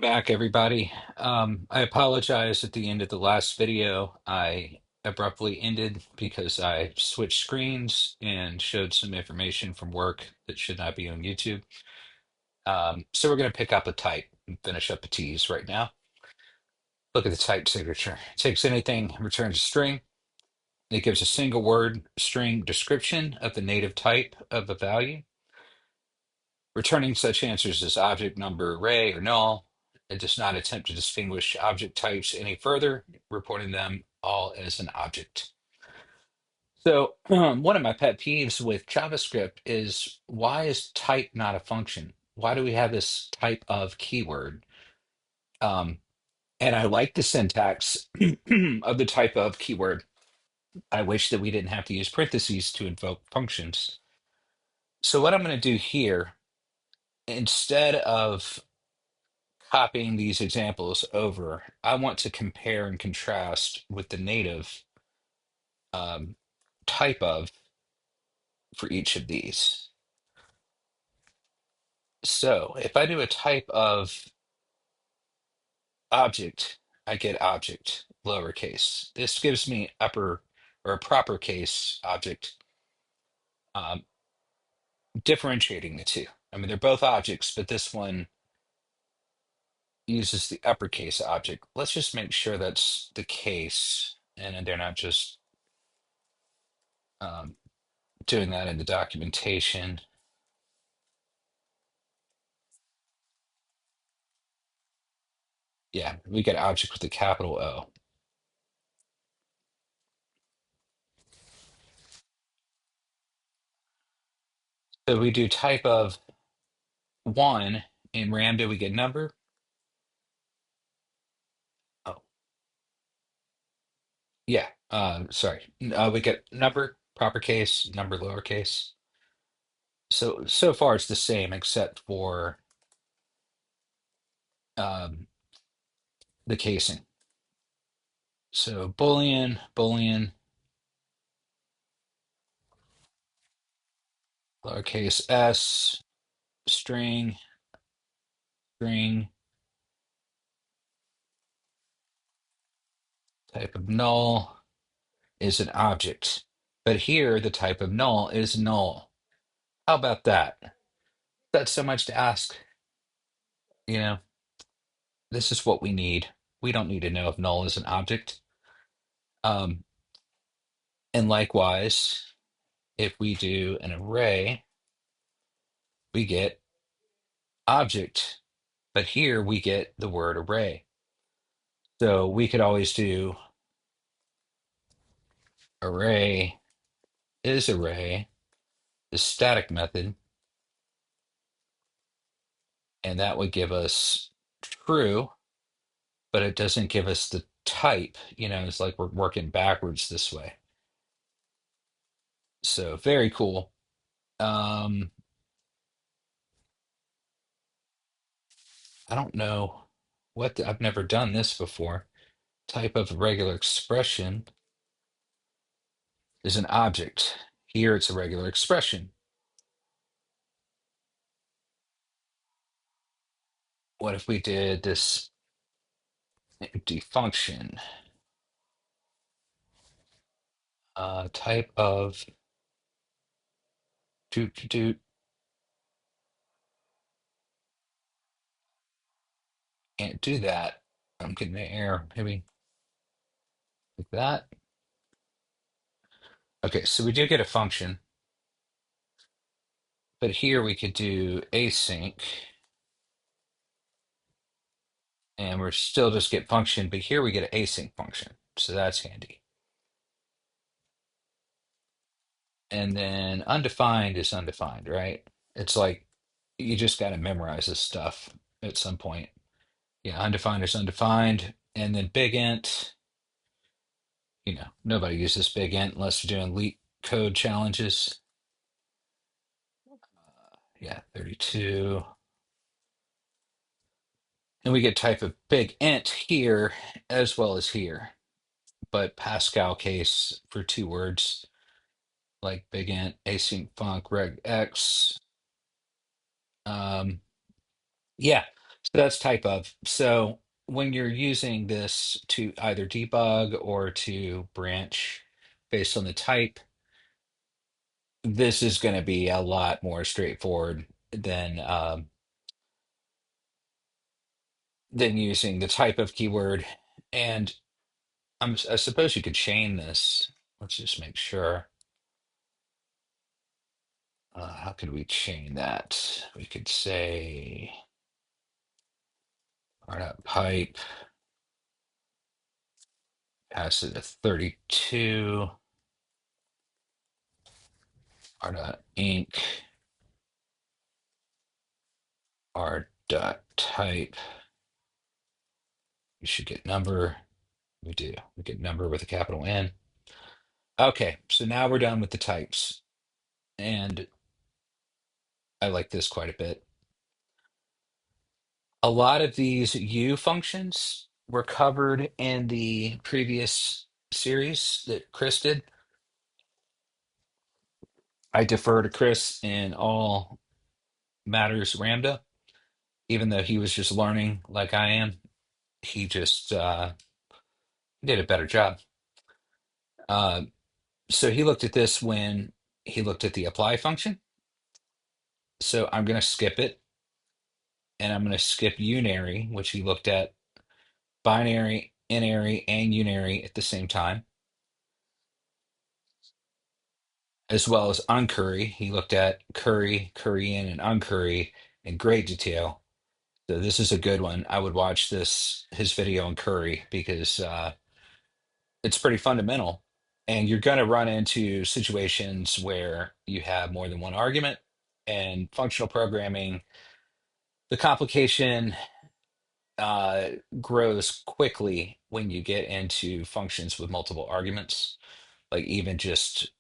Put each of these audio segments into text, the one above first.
Back, everybody. I apologize at the end of the last video. I abruptly ended because I switched screens and showed some information from work that should not be on YouTube. So we're going to pick up a type and finish up a tease right now. Look at the type signature. It takes anything, returns a string. It gives a single word string description of the native type of a value. Returning such answers as object, number, array, or null. It does not attempt to distinguish object types any further, reporting them all as an object. So, one of my pet peeves with JavaScript is why is type not a function? Why do we have this type of keyword? Um, and I like the syntax of the type of keyword. I wish that we didn't have to use parentheses to invoke functions. So, what I'm going to do here, instead of copying these examples over, I want to compare and contrast with the native um, type of for each of these. So if I do a type of object, I get object, lowercase. This gives me upper or a proper case object, um, differentiating the two. I mean, they're both objects, but this one uses the uppercase object. Let's just make sure that's the case and they're not just um, doing that in the documentation. Yeah, we get object with a capital O. So we do type of one in Ramda, we get number. Oh, yeah. Sorry. We get number, proper case, number, lowercase. So far it's the same except for um, the casing. So Boolean, Boolean, lowercase s, string, string, type of null is an object. But here the type of null is null. How about that? That's so much to ask. You know, this is what we need. We don't need to know if null is an object. Um, and likewise, if we do an array, we get object, but here we get the word array. So we could always do array is array, the static method, and that would give us true, but it doesn't give us the type. It's like we're working backwards this way. So very cool. Um, I don't know I've never done this before. Type of regular expression is an object. Here it's a regular expression. What if we did this empty function? Type of do can't do that. I'm getting an error. Maybe like that. Okay, so we do get a function, but here we could do async, and we're still just get function, but here we get an async function, so that's handy. And then undefined is undefined, right? It's like you just got to memorize this stuff at some point. Yeah, undefined is undefined, and then big int. Nobody uses big int unless you're doing leak code challenges. Yeah, 32. And we get type of big int here as well as here, but Pascal case for two words like big int, async func, reg x. Um, yeah. That's type of. So when you're using this to either debug or to branch based on the type, this is going to be a lot more straightforward than using the type of keyword. And I suppose you could chain this. Let's just make sure. How could we chain that? We could say not pipe, pass it to 32, r dot inc, r dot type. We should get number. We do. We get number with a capital N. Okay, so now we're done with the types. And I like this quite a bit. A lot of these U functions were covered in the previous series that Chris did. I defer to Chris in all matters Ramda, even though he was just learning like I am. He just did a better job. Uh, so he looked at this when he looked at the apply function. So I'm going to skip it, and I'm going to skip unary, which he looked at binary, inary, and unary at the same time, as well as uncurry. He looked at curry, curry in, and uncurry in great detail. So this is a good one. I would watch his video on curry because it's pretty fundamental. And you're going to run into situations where you have more than one argument. And functional programming, the complication uh, grows quickly when you get into functions with multiple arguments, like even just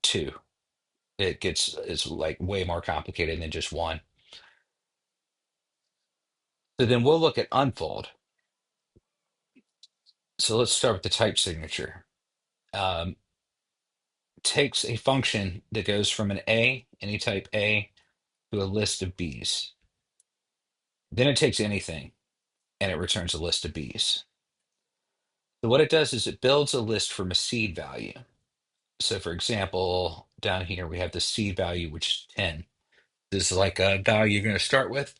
two. It's like way more complicated than just one. So then we'll look at unfold. So let's start with the type signature. Um, Takes a function that goes from an A, any type A, to a list of Bs. Then it takes anything and it returns a list of Bs. So what it does is it builds a list from a seed value. So for example, down here we have the seed value, which is 10. This is like a value you're going to start with.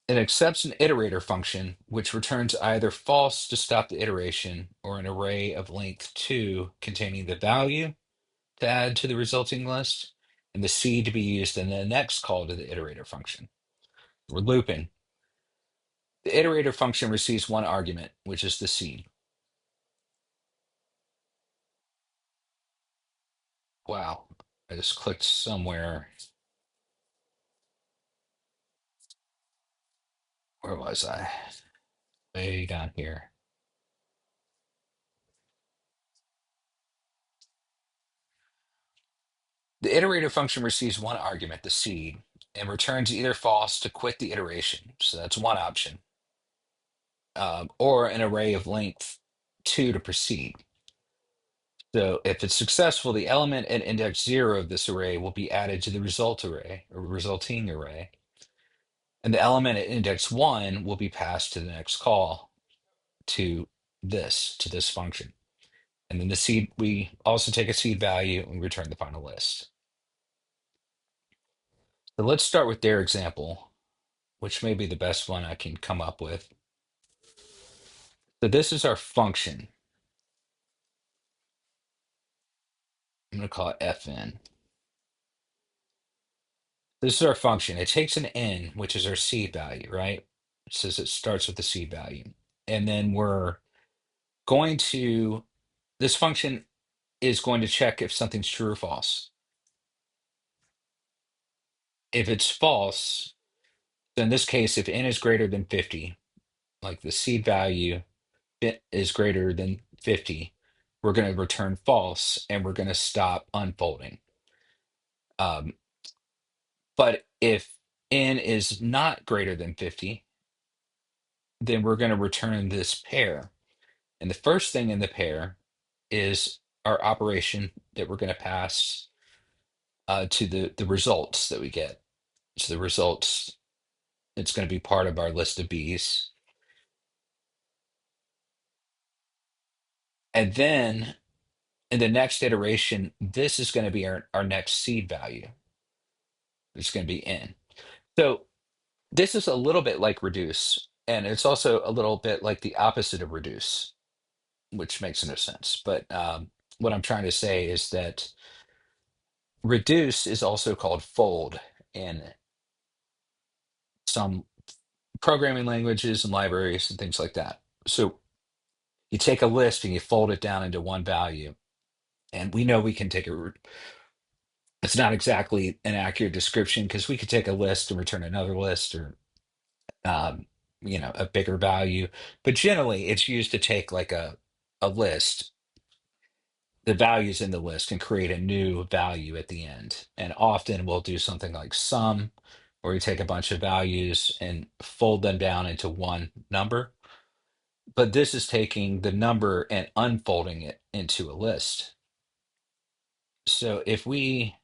It accepts an iterator function, which returns either false to stop the iteration or an array of length 2 containing the value to add to the resulting list and the seed to be used in the next call to the iterator function. We're looping. The iterator function receives one argument, which is the seed. Wow, I just clicked somewhere. Where was I? Way down here. The iterator function receives one argument, the seed, and returns either false to quit the iteration. So that's one option. Or an array of length 2 to proceed. So if it's successful, the element at index 0 of this array will be added to the result array or resulting array. And the element at index 1 will be passed to the next call to this function. And then the seed, we also take a seed value and return the final list. So let's start with their example, which may be the best one I can come up with. So this is our function. I'm going to call it fn. This is our function. It takes an n, which is our seed value, right? It says it starts with the seed value. And then we're going to, this function is going to check if something's true or false. If it's false, so in this case, if n is greater than 50, like the seed value is greater than 50, we're going to return false and we're going to stop unfolding. Um, but if n is not greater than 50, then we're going to return this pair. And the first thing in the pair is our operation that we're going to pass to the results that we get. So the results It's going to be part of our list of Bs. And then in the next iteration, this is going to be our next seed value. It's going to be N. So this is a little bit like reduce, and it's also a little bit like the opposite of reduce, which makes no sense. But what I'm trying to say is that reduce is also called fold in some programming languages and libraries and things like that. So you take a list and you fold it down into one value. And we know we can take it's not exactly an accurate description because we could take a list and return another list or, um, a bigger value. But generally, it's used to take like a list, the values in the list, and create a new value at the end. And often we'll do something like sum, where we take a bunch of values and fold them down into one number. But this is taking the number and unfolding it into a list. So if we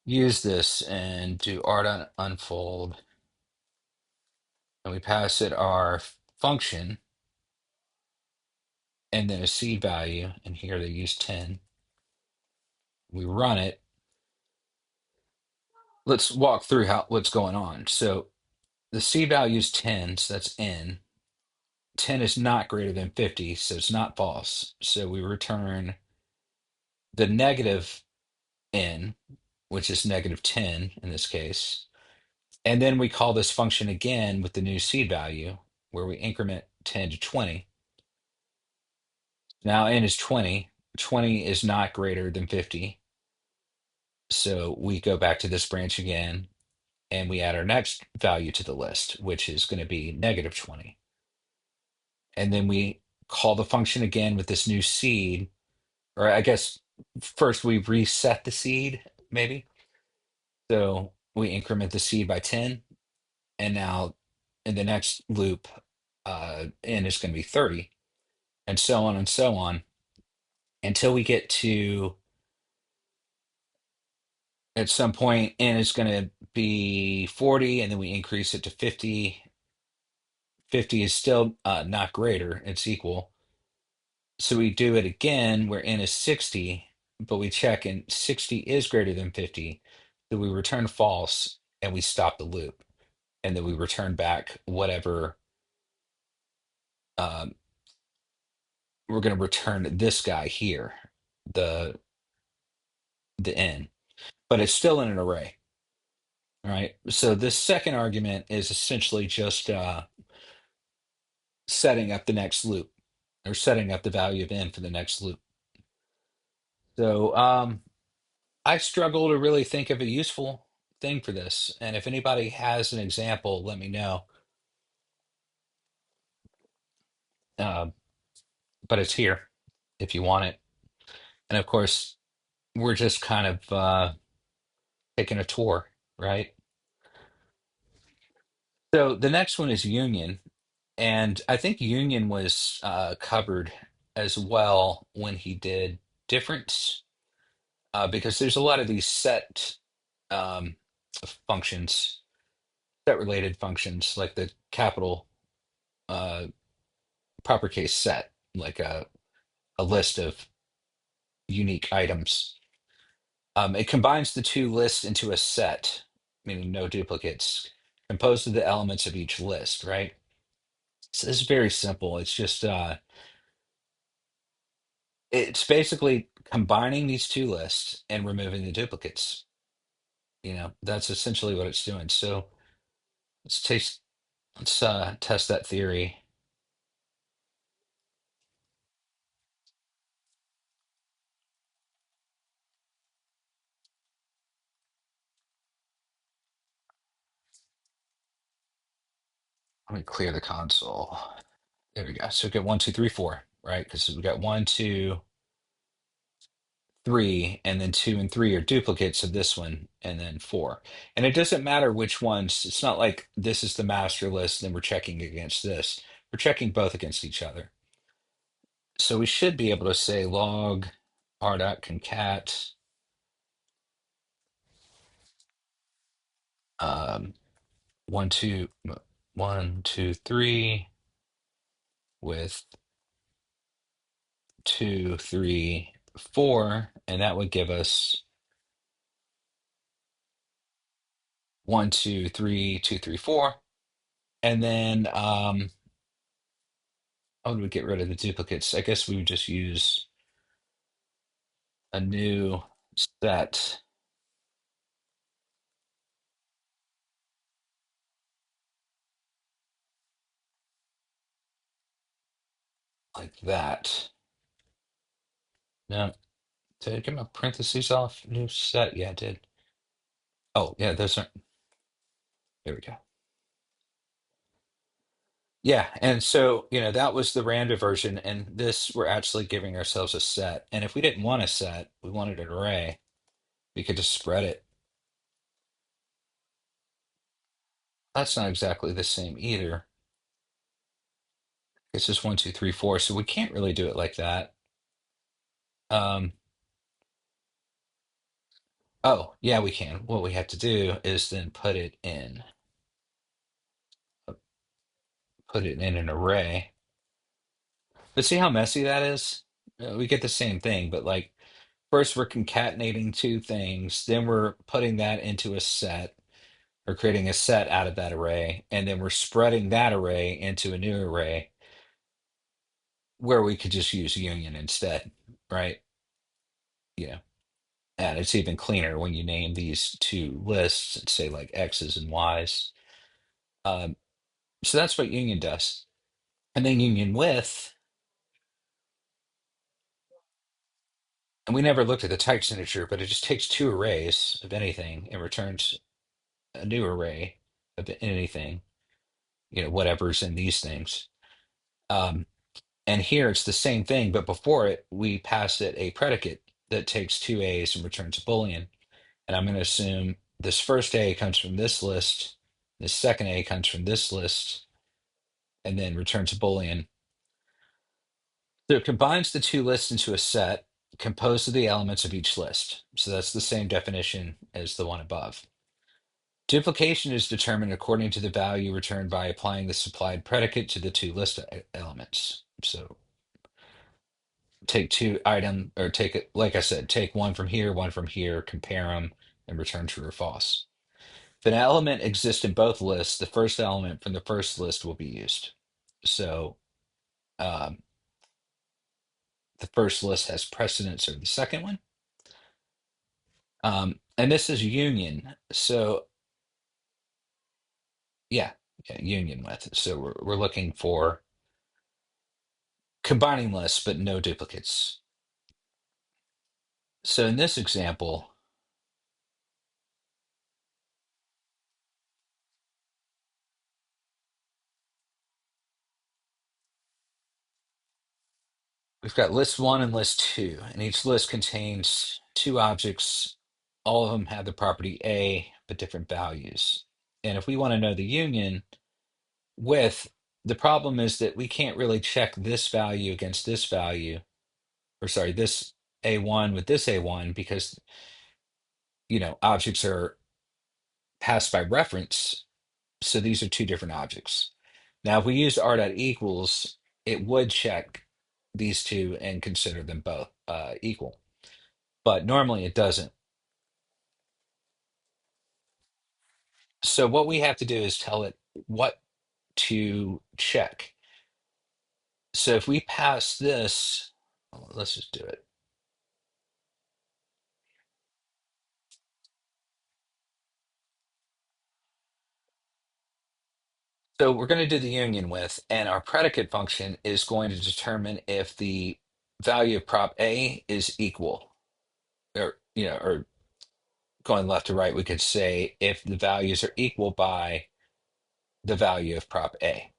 use this and do r.unfold, and we pass it our function and then a seed value, and here they use 10, we run it. Let's walk through what's going on. So the seed value is 10, so that's N. 10 is not greater than 50, so it's not false. So we return the negative N, which is negative 10 in this case. And then we call this function again with the new seed value, where we increment 10 to 20. Now N is 20. 20 is not greater than 50. So we go back to this branch again, and we add our next value to the list, which is going to be negative 20. And then we call the function again with this new seed, or I guess first we reset the seed, maybe. So we increment the seed by 10, and now in the next loop, N is going to be 30, and so on, until we get to at some point N is going to be 40, and then we increase it to 50. 50 is still not greater, it's equal. So we do it again where N is 60, but we check and 60 is greater than 50. So we return false and we stop the loop. And then we return back whatever, um, we're going to return this guy here, the the N, but it's still in an array. All right. So this second argument is essentially just setting up the next loop, or setting up the value of N for the next loop. So I struggle to really think of a useful thing for this. And if anybody has an example, let me know. Uh, but it's here if you want it. And of course, we're just kind of taking a tour, right? So the next one is union. And I think union was covered as well when he did difference, because there's a lot of these um, functions, set related functions, like the capital uh, proper case set, like a list of unique items. It combines the two lists into a set, meaning no duplicates, composed of the elements of each list, right? So this is very simple. It's basically combining these two lists and removing the duplicates. That's essentially what it's doing. So let's taste, let's test that theory. Let me clear the console. There we go. So we get one, two, three, four, right? Because we got one, two, three, and then two and three are duplicates of this one, and then four. And it doesn't matter which ones. It's not like this is the master list, and then we're checking against this. We're checking both against each other. So we should be able to say log r.concat, one, two, 1, 2, 3 with 2, 3, 4, and that would give us 1, 2, 3, 2, 3, 4. And then how would we get rid of the duplicates? I guess we would just use a new set like that. No, did I get my parentheses off? New set? Yeah, I did. Oh, yeah, those are, there we go. Yeah, and so, that was the Ramda version, and this we're actually giving ourselves a set. And if we didn't want a set, we wanted an array, we could just spread it. That's not exactly the same either. It's just 1, 2, 3, 4, so we can't really do it like that. Um, oh, yeah, we can. What we have to do is then put it in an array. But see how messy that is? We get the same thing, but like first we're concatenating two things, then we're putting that into a set or creating a set out of that array, and then we're spreading that array into a new array where we could just use union instead, right? Yeah. And it's even cleaner when you name these two lists and say like X's and Y's. Um, so that's what union does. And then union with, and we never looked at the type signature, but it just takes two arrays of anything and returns a new array of anything, whatever's in these things. Um, and here it's the same thing, but before it, we pass it a predicate that takes two A's and returns a Boolean. And I'm going to assume this first A comes from this list, this second A comes from this list, and then returns a Boolean. So it combines the two lists into a set composed of the elements of each list. So that's the same definition as the one above. Duplication is determined according to the value returned by applying the supplied predicate to the two list elements. So take two item or take it, like I said, take one from here, compare them, and return true or false. If an element exists in both lists, the first element from the first list will be used. So um, the first list has precedence over the second one. And this is union. So yeah, union with. So we're looking for combining lists, but no duplicates. So in this example, we've got list one and list two, and each list contains two objects. All of them have the property A, but different values. And if we want to know the union with, the problem is that we can't really check this value against this value, or sorry, this A1 with this A1 because, objects are passed by reference. So these are two different objects. Now, if we used r dot equals, it would check these two and consider them both equal. But normally it doesn't. So what we have to do is tell it what to check. So if we pass this, let's just do it. So we're going to do the union with, and our predicate function is going to determine if the value of prop A is equal, or going left to right, we could say if the values are equal by the value of prop A.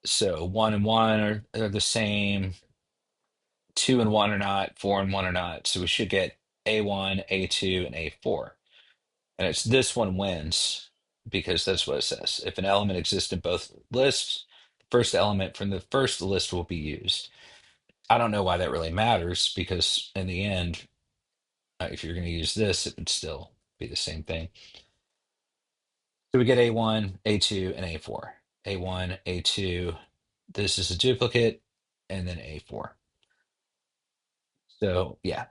So one and one are the same, two and one are not, four and one are not. So we should get A1, A2, and A4. And it's this one wins because that's what it says. If an element exists in both lists, the first element from the first list will be used. I don't know why that really matters because in the end, if you're going to use this, it would still be the same thing. So we get A1, A2, and A4. A1, A2, this is a duplicate, and then A4. So yeah,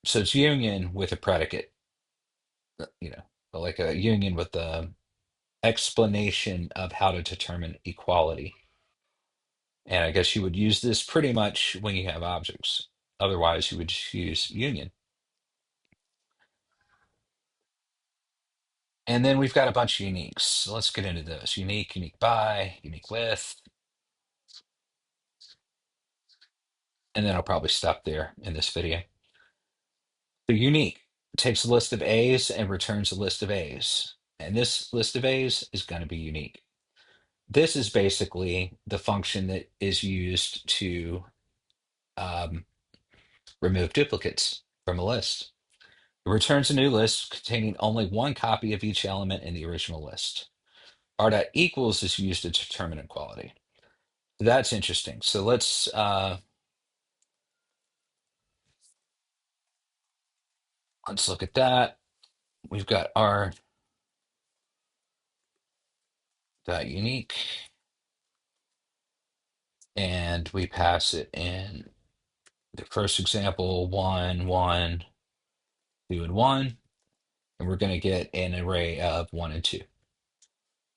so it's union with a predicate, you know, like a union with the explanation of how to determine equality. And I guess you would use this pretty much when you have objects. Otherwise, you would just use union. And then we've got a bunch of uniques. So let's get into those. Unique, unique by, unique with, and then I'll probably stop there in this video. The unique takes a list of A's and returns a list of A's. And this list of A's is going to be unique. This is basically the function that is used to um, remove duplicates from a list. It returns a new list containing only one copy of each element in the original list. R dot equals is used to determine equality. That's interesting. So let's look at that. We've got R dot unique, and we pass it in the first example 1, 1, 2, and 1, and we're going to get an array of 1 and 2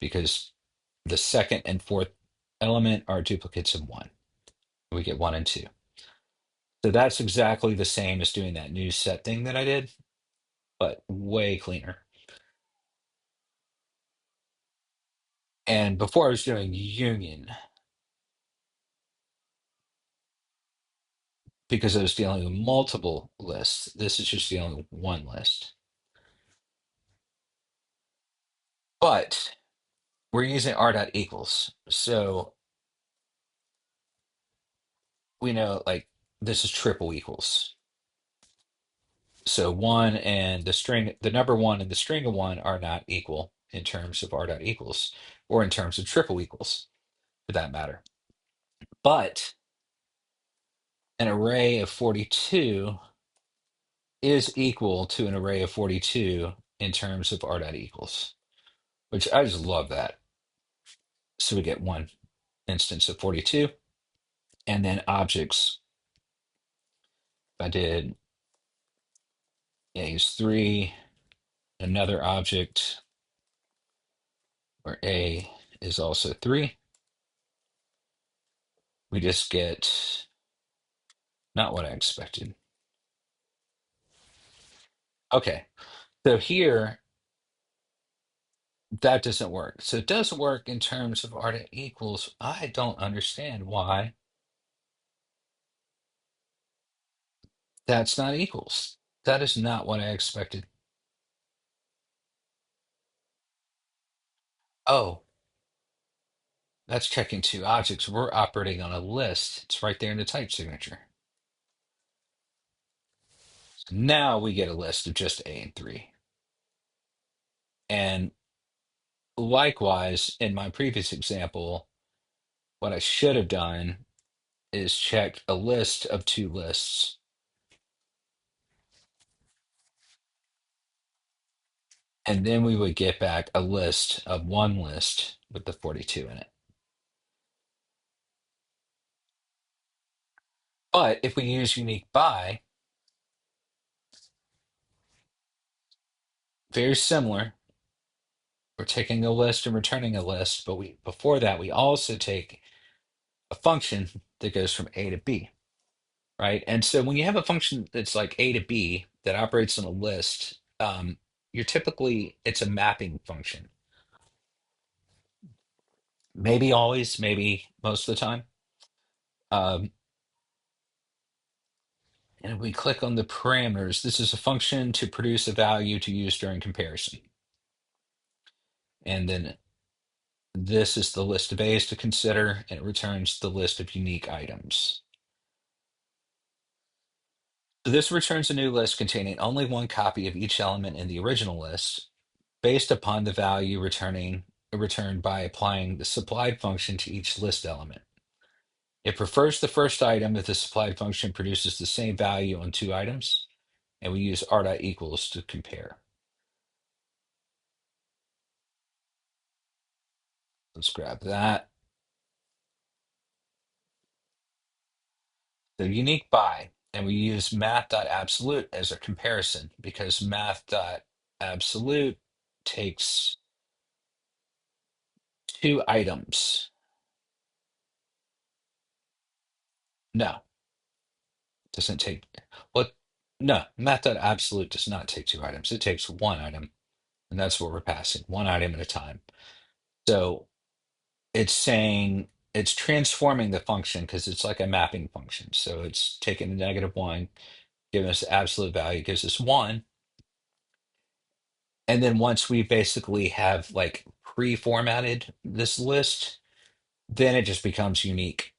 because the second and fourth element are duplicates of 1. We get 1 and 2. So that's exactly the same as doing that new set thing that I did, but way cleaner. And before I was doing union because I was dealing with multiple lists. This is just dealing with one list. But we're using r dot equals. So we know like this is triple equals. So one and the number one and the string of one are not equal in terms of r dot equals or in terms of triple equals for that matter. But an array of 42 is equal to an array of 42 in terms of r dot equals, which I just love that. So we get one instance of 42, and then objects. If I did A is 3, another object where A is also 3, we just get not what I expected. Okay, so here that doesn't work. So it doesn't work in terms of r dot equals. I don't understand why that's not equals. That is not what I expected. Oh, that's checking two objects. We're operating on a list. It's right there in the type signature. Now we get a list of just A and 3. And likewise, in my previous example, what I should have done is checked a list of two lists. And then we would get back a list of one list with the 42 in it. But if we use unique by, very similar. We're taking a list and returning a list, but before that we also take a function that goes from A to B, right? And so when you have a function that's like A to B that operates on a list, you're typically it's a mapping function. Maybe always, maybe most of the time. Um, and if we click on the parameters, this is a function to produce a value to use during comparison. And then this is the list of A's to consider, and it returns the list of unique items. So this returns a new list containing only one copy of each element in the original list, based upon the value returned by applying the supplied function to each list element. It prefers the first item if the supplied function produces the same value on two items, and we use r dot equals to compare. Let's grab that. The unique by, and we use math.absolute as a comparison because math.absolute takes two items. No, doesn't take what? No, math.absolute does not take two items. It takes one item, and that's what we're passing, one item at a time. So it's saying it's transforming the function because it's like a mapping function. So it's taking the -1, giving us the absolute value, gives us one. And then once we basically have like pre-formatted this list, then it just becomes unique,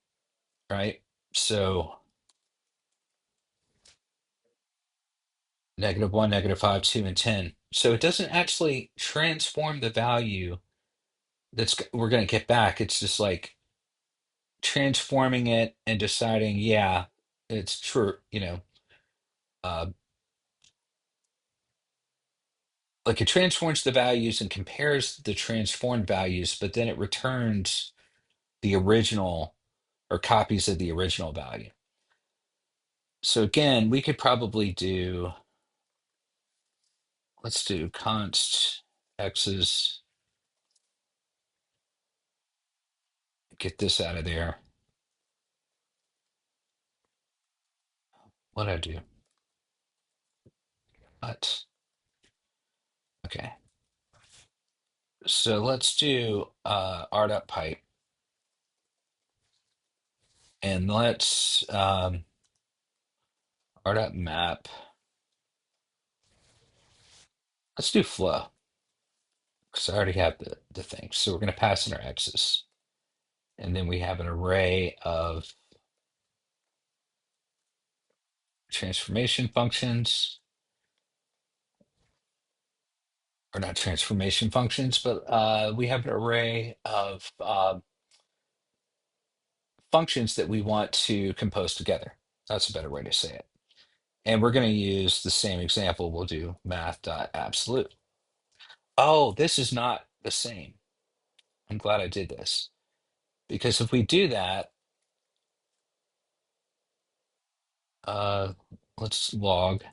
right? So -1, -5, 2, and 10. So it doesn't actually transform the value we're going to get back. It's just like transforming it and deciding, yeah, it's true, uh, like it transforms the values and compares the transformed values, but then it returns the original or copies of the original value. So again, we could probably do, let's do const x's, get this out of there. What did I do? What? Okay. So let's do r.pipe and let's r.map. Let's do flow because I already have the thing. So we're going to pass in our x's. And then we have an array of transformation functions, or not transformation functions, but we have an array of functions that we want to compose together. That's a better way to say it. And we're going to use the same example. We'll do math.absolute. Oh, this is not the same. I'm glad I did this. Because if we do that, uh, let's log.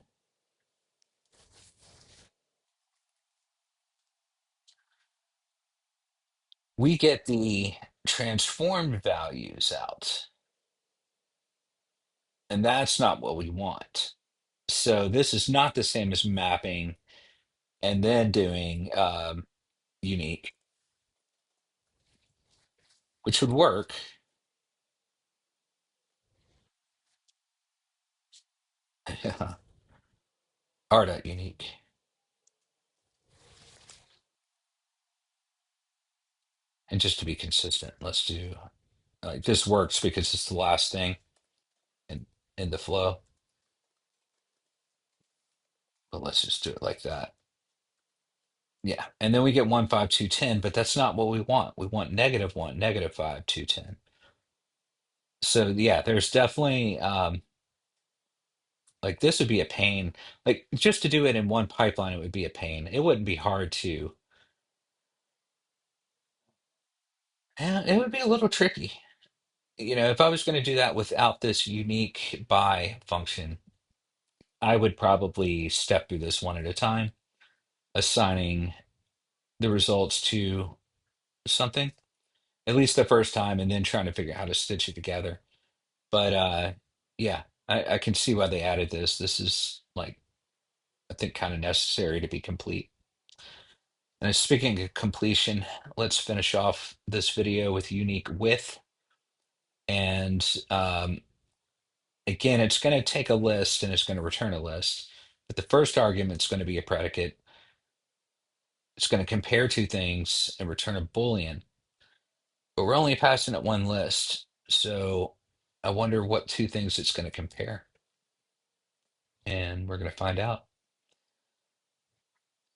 We get the transformed values out. And that's not what we want. So this is not the same as mapping and then doing unique, which would work. r.unique. And just to be consistent, let's do like this works because it's the last thing in the flow. But let's just do it like that. Yeah. And then we get 1, 5, 2, 10, but that's not what we want. We want -1, -5, 2, 10. So yeah, there's definitely like this would be a pain. Like just to do it in one pipeline, it would be a pain. It wouldn't be hard to, it would be a little tricky. If I was going to do that without this unique by function, I would probably step through this one at a time, assigning the results to something, at least the first time, and then trying to figure out how to stitch it together. But yeah, I can see why they added this. This is like, I think, kind of necessary to be complete. And speaking of completion, let's finish off this video with uniqWith. And again, it's going to take a list and it's going to return a list. But the first argument is going to be a predicate. It's going to compare two things and return a Boolean. But we're only passing it one list. So I wonder what two things it's going to compare. And we're going to find out.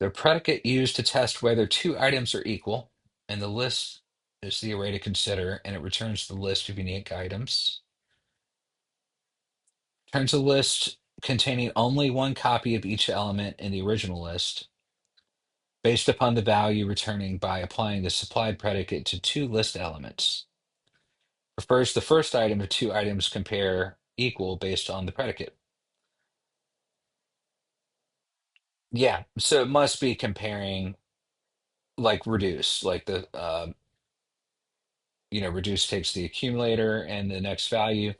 The predicate used to test whether two items are equal, and the list is the array to consider, and it returns the list of unique items. Returns a list containing only one copy of each element in the original list. based upon the value returning by applying the supplied predicate to two list elements. First, the first item of two items compare equal based on the predicate. Yeah, so it must be comparing like reduce, like reduce takes the accumulator and the next value.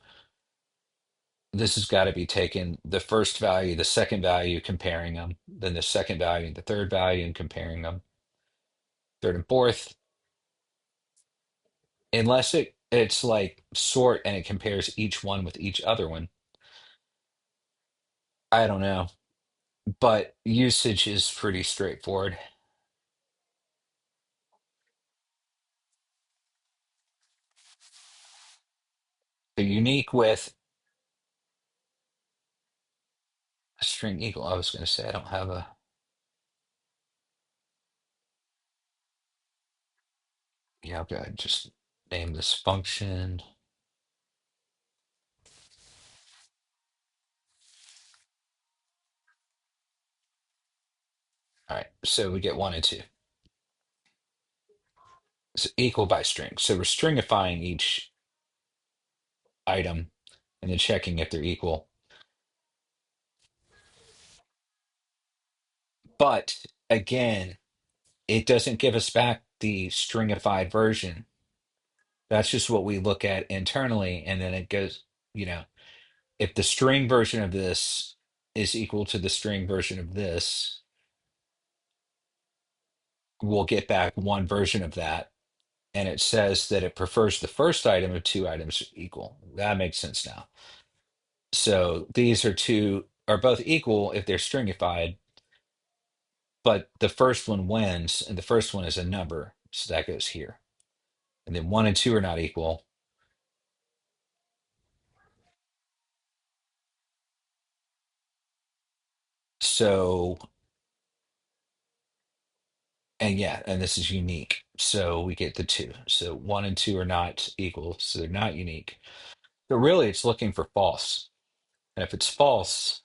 This has got to be taken the first value, the second value, comparing them, then the second value, the third value, and comparing them, third and fourth, unless it's like sort and it compares each one with each other one. I don't know, but usage is pretty straightforward. The unique with a string equal. I was going to say I don't have a. Yeah, okay. Just name this function. All right, so we get one and two. It's equal by string. So we're stringifying each item and then checking if they're equal. But again, it doesn't give us back the stringified version. That's just what we look at internally. And then it goes, you know, if the string version of this is equal to the string version of this, we'll get back one version of that. And it says that it prefers the first item of two items equal. That makes sense now. So these are both equal if they're stringified, but the first one wins, and the first one is a number, so that goes here. And then one and two are not equal. So, and yeah, and this is unique. So we get the two. So one and two are not equal, so they're not unique. So really, it's looking for false. And if it's false,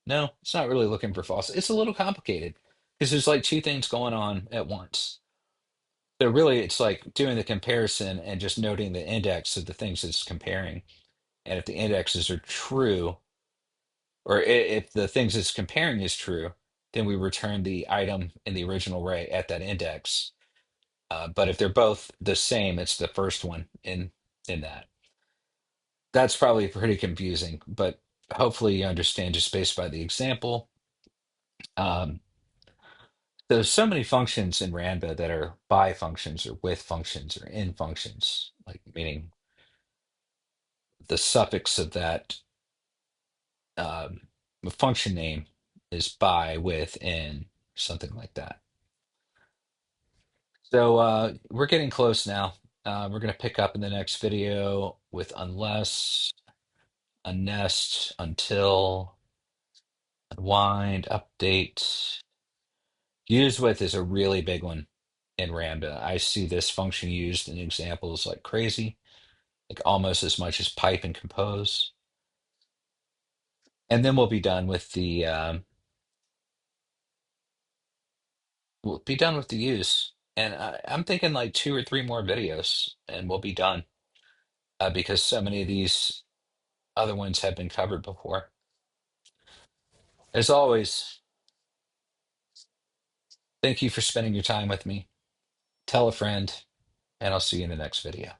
no, it's not really looking for false. It's a little complicated because there's like two things going on at once. So really, it's like doing the comparison and just noting the index of the things it's comparing. And if the indexes are true, or if the things it's comparing is true, then we return the item in the original array at that index. But if they're both the same, it's the first one in that. That's probably pretty confusing, but hopefully you understand just based by the example. Um, there's so many functions in Ramda that are by functions or with functions or in functions, like meaning the suffix of that um, function name is by, with, in, something like that. So we're getting close now. We're going to pick up in the next video with unless, unnest, until, unwind, update. Use with is a really big one in Ramda. I see this function used in examples like crazy, like almost as much as pipe and compose. And then we'll be done with the use. And I'm thinking like two or three more videos, and we'll be done because so many of these other ones have been covered before. As always, thank you for spending your time with me. Tell a friend, and I'll see you in the next video.